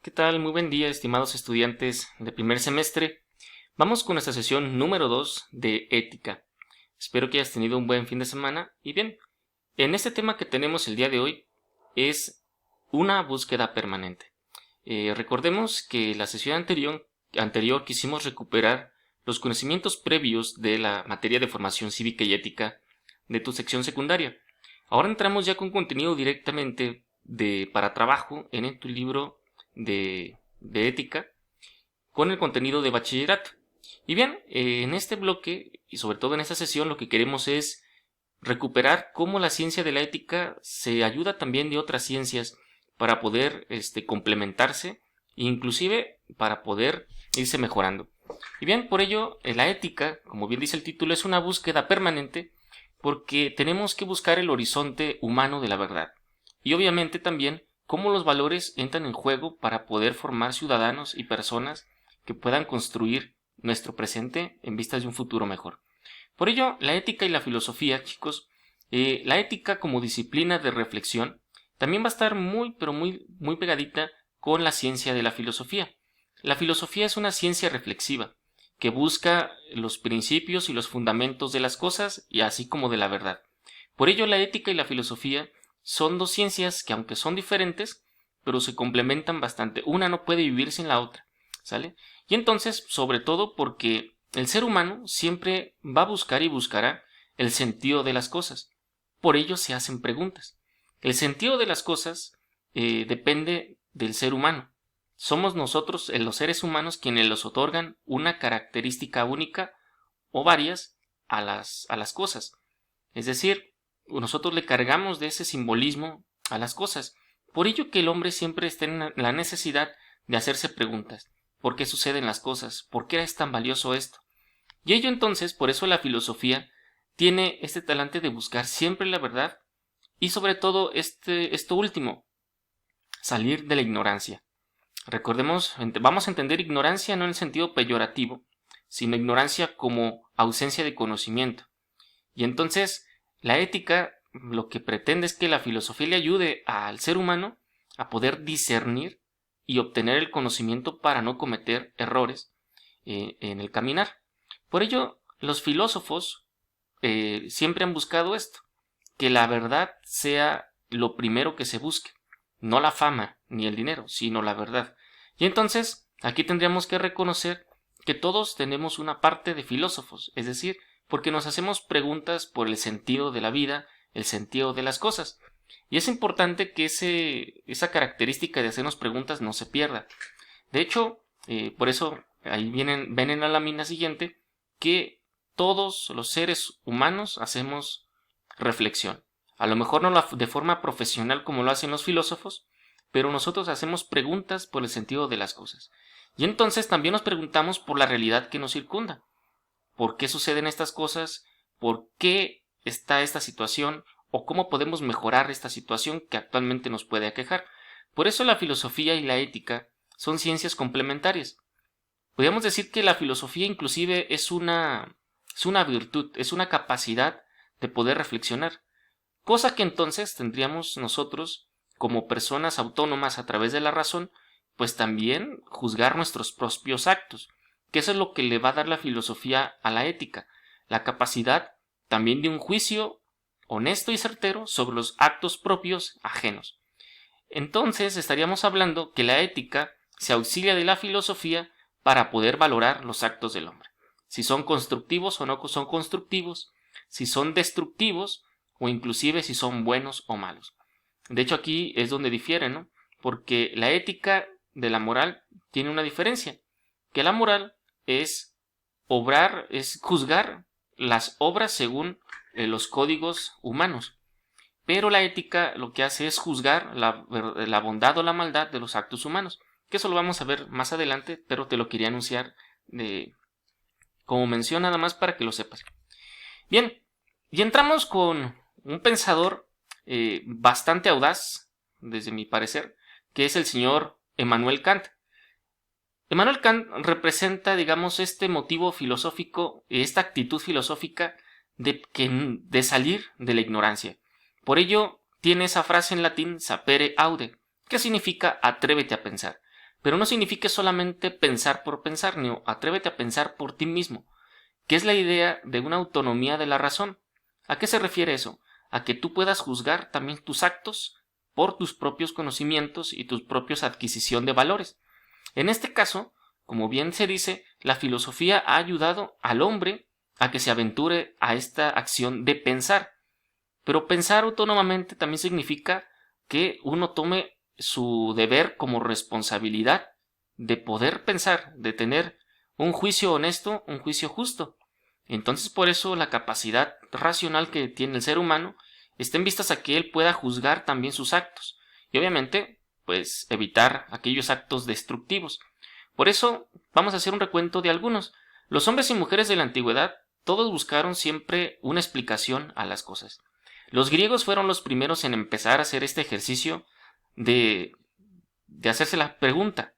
¿Qué tal? Muy buen día, estimados estudiantes de primer semestre. Vamos con nuestra sesión número 2 de ética. Espero que hayas tenido un buen fin de semana. Y bien, en este tema que tenemos el día de hoy es una búsqueda permanente. Recordemos que la sesión anterior quisimos recuperar los conocimientos previos de la materia de formación cívica y ética de tu sección secundaria. Ahora entramos ya con contenido directamente para trabajo en tu libro de ética con el contenido de bachillerato. Y bien, en este bloque y sobre todo en esta sesión lo que queremos es recuperar cómo la ciencia de la ética se ayuda también de otras ciencias para poder complementarse e inclusive para poder irse mejorando. Y bien, por ello la ética, como bien dice el título, es una búsqueda permanente porque tenemos que buscar el horizonte humano de la verdad. Y obviamente también cómo los valores entran en juego para poder formar ciudadanos y personas que puedan construir nuestro presente en vistas de un futuro mejor. Por ello, la ética y la filosofía, chicos, la ética como disciplina de reflexión también va a estar muy pegadita con la ciencia de la filosofía. La filosofía es una ciencia reflexiva que busca los principios y los fundamentos de las cosas y así como de la verdad. Por ello, la ética y la filosofía son dos ciencias que aunque son diferentes, pero se complementan bastante. Una no puede vivir sin la otra, ¿sale? Y entonces, sobre todo porque el ser humano siempre va a buscar y buscará el sentido de las cosas. Por ello se hacen preguntas. El sentido de las cosas depende del ser humano. Somos nosotros, los seres humanos, quienes les otorgan una característica única o varias a las cosas. Es decir, nosotros le cargamos de ese simbolismo a las cosas. Por ello que el hombre siempre está en la necesidad de hacerse preguntas. ¿Por qué suceden las cosas? ¿Por qué es tan valioso esto? Y ello entonces, por eso la filosofía tiene este talante de buscar siempre la verdad y sobre todo esto último, salir de la ignorancia. Recordemos, vamos a entender ignorancia no en el sentido peyorativo, sino ignorancia como ausencia de conocimiento. Y entonces, la ética lo que pretende es que la filosofía le ayude al ser humano a poder discernir y obtener el conocimiento para no cometer errores en el caminar. Por ello, los filósofos siempre han buscado esto, que la verdad sea lo primero que se busque, no la fama ni el dinero, sino la verdad. Y entonces, aquí tendríamos que reconocer que todos tenemos una parte de filósofos, es decir, porque nos hacemos preguntas por el sentido de la vida, el sentido de las cosas. Y es importante que esa característica de hacernos preguntas no se pierda. De hecho, por eso ahí ven en la lámina siguiente que todos los seres humanos hacemos reflexión. A lo mejor no de forma profesional como lo hacen los filósofos, pero nosotros hacemos preguntas por el sentido de las cosas. Y entonces también nos preguntamos por la realidad que nos circunda. ¿Por qué suceden estas cosas? ¿Por qué está esta situación? ¿O cómo podemos mejorar esta situación que actualmente nos puede aquejar? Por eso la filosofía y la ética son ciencias complementarias. Podríamos decir que la filosofía inclusive es una virtud, es una capacidad de poder reflexionar. Cosa que entonces tendríamos nosotros, como personas autónomas a través de la razón, pues también juzgar nuestros propios actos, que eso es lo que le va a dar la filosofía a la ética, la capacidad también de un juicio honesto y certero sobre los actos propios ajenos. Entonces estaríamos hablando que la ética se auxilia de la filosofía para poder valorar los actos del hombre, si son constructivos o no son constructivos, si son destructivos o inclusive si son buenos o malos. De hecho aquí es donde difiere, ¿no? Porque la ética de la moral tiene una diferencia, que la moral es juzgar las obras según los códigos humanos, pero la ética lo que hace es juzgar la bondad o la maldad de los actos humanos, que eso lo vamos a ver más adelante, pero te lo quería anunciar como mención nada más para que lo sepas. Bien, y entramos con un pensador bastante audaz, desde mi parecer, que es el señor Immanuel Kant. Immanuel Kant representa, digamos, este motivo filosófico, esta actitud filosófica de salir de la ignorancia. Por ello, tiene esa frase en latín, sapere aude, que significa atrévete a pensar. pero no significa solamente pensar por pensar, ni atrévete a pensar por ti mismo, que es la idea de una autonomía de la razón. ¿A qué se refiere eso? A que tú puedas juzgar también tus actos por tus propios conocimientos y tus propios adquisición de valores. En este caso, como bien se dice, la filosofía ha ayudado al hombre a que se aventure a esta acción de pensar. Pero pensar autónomamente también significa que uno tome su deber como responsabilidad de poder pensar, de tener un juicio honesto, un juicio justo. Entonces, por eso la capacidad racional que tiene el ser humano está en vistas a que él pueda juzgar también sus actos y obviamente pues evitar aquellos actos destructivos. Por eso vamos a hacer un recuento de algunos. Los hombres y mujeres de la antigüedad todos buscaron siempre una explicación a las cosas. Los griegos fueron los primeros en empezar a hacer este ejercicio de hacerse la pregunta.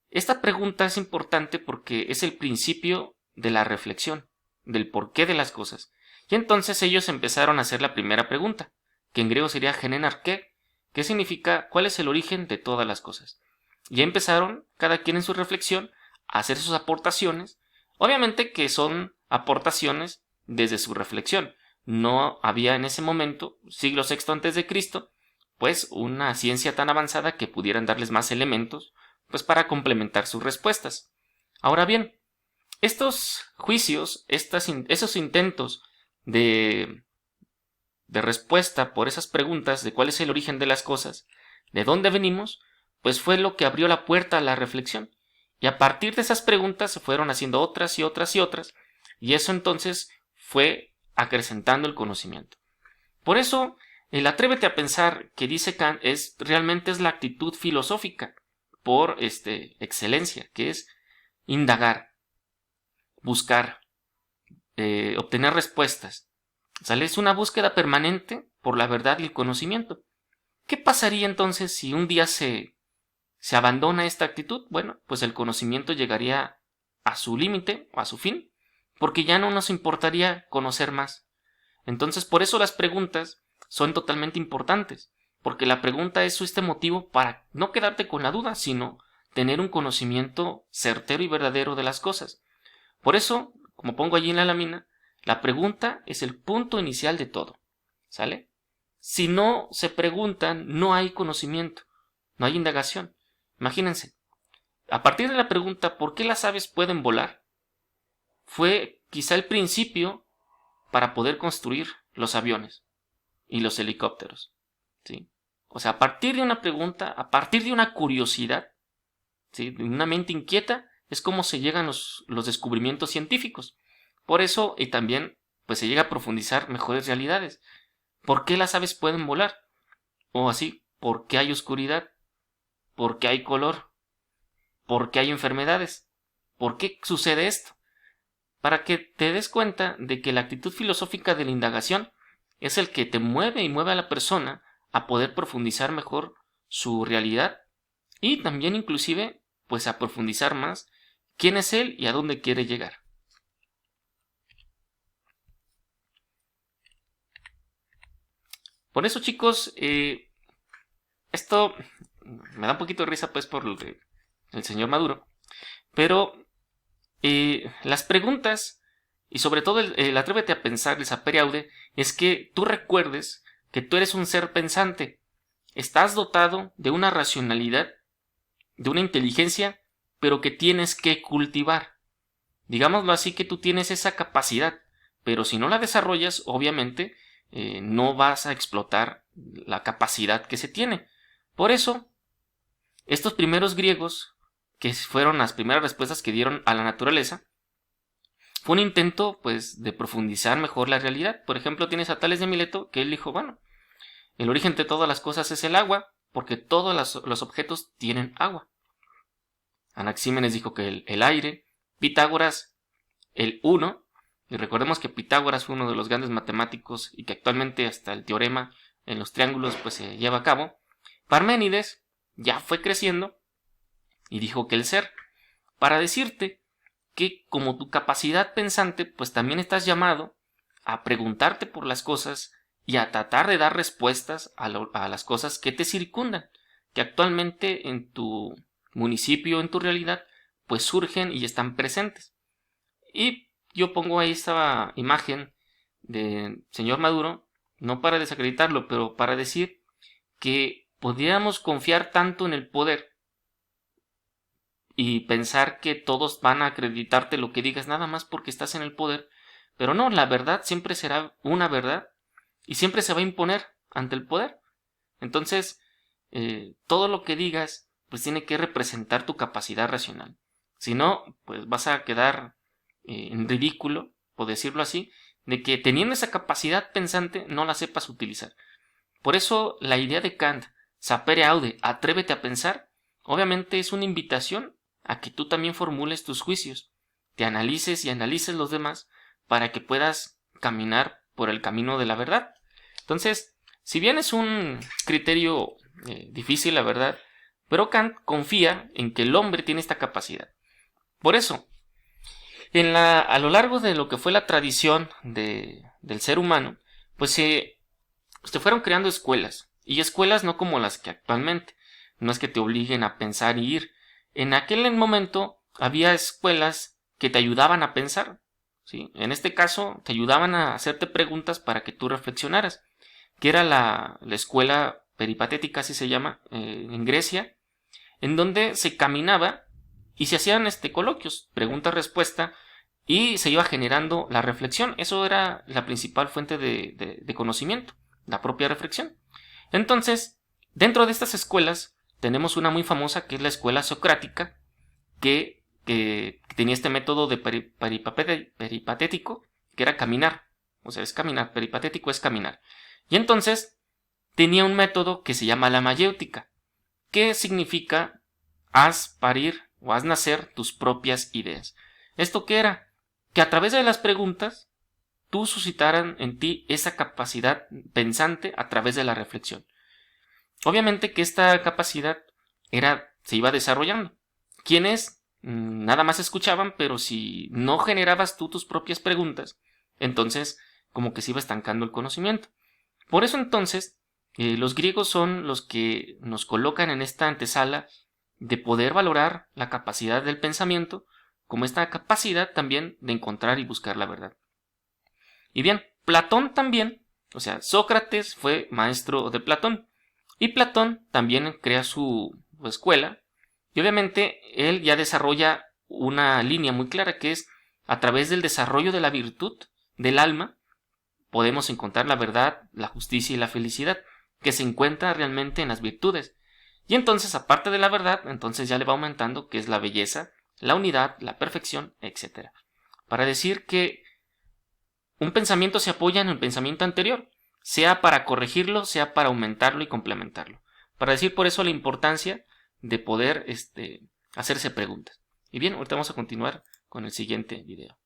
Esta pregunta es importante porque es el principio de la reflexión, del porqué de las cosas. Y entonces ellos empezaron a hacer la primera pregunta, que en griego sería genenarqué, que significa cuál es el origen de todas las cosas. Y empezaron, cada quien en su reflexión, a hacer sus aportaciones, obviamente que son aportaciones desde su reflexión. No había en ese momento, siglo VI antes de Cristo, pues una ciencia tan avanzada que pudieran darles más elementos pues para complementar sus respuestas. Ahora bien, estos juicios, esos intentos de respuesta por esas preguntas de cuál es el origen de las cosas, de dónde venimos, pues fue lo que abrió la puerta a la reflexión. Y a partir de esas preguntas se fueron haciendo otras y otras y otras, y eso entonces fue acrecentando el conocimiento. Por eso, el atrévete a pensar que dice Kant realmente es la actitud filosófica por excelencia, que es indagar, buscar, obtener respuestas. ¿Sale? Es una búsqueda permanente por la verdad y el conocimiento. ¿Qué pasaría entonces si un día se abandona esta actitud? Bueno, pues el conocimiento llegaría a su límite o a su fin, porque ya no nos importaría conocer más. Entonces, por eso las preguntas son totalmente importantes, porque la pregunta es este motivo para no quedarte con la duda, sino tener un conocimiento certero y verdadero de las cosas. Por eso, como pongo allí en la lámina, la pregunta es el punto inicial de todo. ¿Sale? Si no se preguntan, no hay conocimiento, no hay indagación. Imagínense, a partir de la pregunta ¿por qué las aves pueden volar? Fue quizá el principio para poder construir los aviones y los helicópteros. ¿Sí? O sea, a partir de una pregunta, a partir de una curiosidad, ¿sí?, de una mente inquieta, es como se llegan los descubrimientos científicos. Por eso, y también, pues se llega a profundizar mejores realidades. ¿Por qué las aves pueden volar? O así, ¿por qué hay oscuridad? ¿Por qué hay color? ¿Por qué hay enfermedades? ¿Por qué sucede esto? Para que te des cuenta de que la actitud filosófica de la indagación es el que te mueve y mueve a la persona a poder profundizar mejor su realidad y también inclusive pues a profundizar más quién es él y a dónde quiere llegar. Por eso, chicos, esto me da un poquito de risa pues por el señor Maduro, pero las preguntas y sobre todo el atrévete a pensar, el sapere aude, es que tú recuerdes que tú eres un ser pensante, estás dotado de una racionalidad, de una inteligencia, pero que tienes que cultivar. Digámoslo así, que tú tienes esa capacidad, pero si no la desarrollas, obviamente no vas a explotar la capacidad que se tiene. Por eso, estos primeros griegos, que fueron las primeras respuestas que dieron a la naturaleza, fue un intento pues de profundizar mejor la realidad. Por ejemplo, tienes a Tales de Mileto, que él dijo, bueno, el origen de todas las cosas es el agua, porque todos los objetos tienen agua. Anaxímenes dijo que el aire, Pitágoras el 1, y recordemos que Pitágoras fue uno de los grandes matemáticos y que actualmente hasta el teorema en los triángulos pues se lleva a cabo. Parménides ya fue creciendo y dijo que el ser, para decirte que como tu capacidad pensante pues también estás llamado a preguntarte por las cosas y a tratar de dar respuestas a las cosas que te circundan, que actualmente en tu municipio, en tu realidad, pues surgen y están presentes. Y yo pongo ahí esta imagen del señor Maduro, no para desacreditarlo, pero para decir que podríamos confiar tanto en el poder y pensar que todos van a acreditarte lo que digas nada más porque estás en el poder. Pero no, la verdad siempre será una verdad y siempre se va a imponer ante el poder. Entonces, todo lo que digas pues tiene que representar tu capacidad racional. Si no, pues vas a quedar en ridículo, por decirlo así, de que teniendo esa capacidad pensante no la sepas utilizar. Por eso la idea de Kant, sapere aude, atrévete a pensar, obviamente es una invitación a que tú también formules tus juicios, te analices y analices los demás para que puedas caminar por el camino de la verdad. Entonces, si bien es un criterio difícil, la verdad, pero Kant confía en que el hombre tiene esta capacidad. Por eso, a lo largo de lo que fue la tradición del ser humano, pues se fueron creando escuelas, y escuelas no como las que actualmente, no es que te obliguen a pensar y ir. En aquel momento había escuelas que te ayudaban a pensar, ¿sí? En este caso te ayudaban a hacerte preguntas para que tú reflexionaras, que era la escuela peripatética, así se llama, en Grecia, en donde se caminaba y se hacían coloquios, pregunta-respuesta, y se iba generando la reflexión. Eso era la principal fuente de conocimiento, la propia reflexión. Entonces, dentro de estas escuelas tenemos una muy famosa que es la escuela socrática, que tenía este método de peripatético, que era caminar. O sea, es caminar, peripatético es caminar. Y entonces tenía un método que se llama la mayéutica, que significa haz parir o haz nacer tus propias ideas. ¿Esto qué era? Que a través de las preguntas tú suscitaran en ti esa capacidad pensante a través de la reflexión. Obviamente que esta capacidad se iba desarrollando. Quienes nada más escuchaban, pero si no generabas tú tus propias preguntas, entonces como que se iba estancando el conocimiento. Por eso entonces los griegos son los que nos colocan en esta antesala de poder valorar la capacidad del pensamiento como esta capacidad también de encontrar y buscar la verdad. Y bien, Platón también, o sea, Sócrates fue maestro de Platón, y Platón también crea su escuela, y obviamente él ya desarrolla una línea muy clara que es a través del desarrollo de la virtud del alma, podemos encontrar la verdad, la justicia y la felicidad, que se encuentra realmente en las virtudes. Y entonces, aparte de la verdad, entonces ya le va aumentando que es la belleza, la unidad, la perfección, etc. Para decir que un pensamiento se apoya en el pensamiento anterior, sea para corregirlo, sea para aumentarlo y complementarlo. Para decir por eso la importancia de poder hacerse preguntas. Y bien, ahorita vamos a continuar con el siguiente video.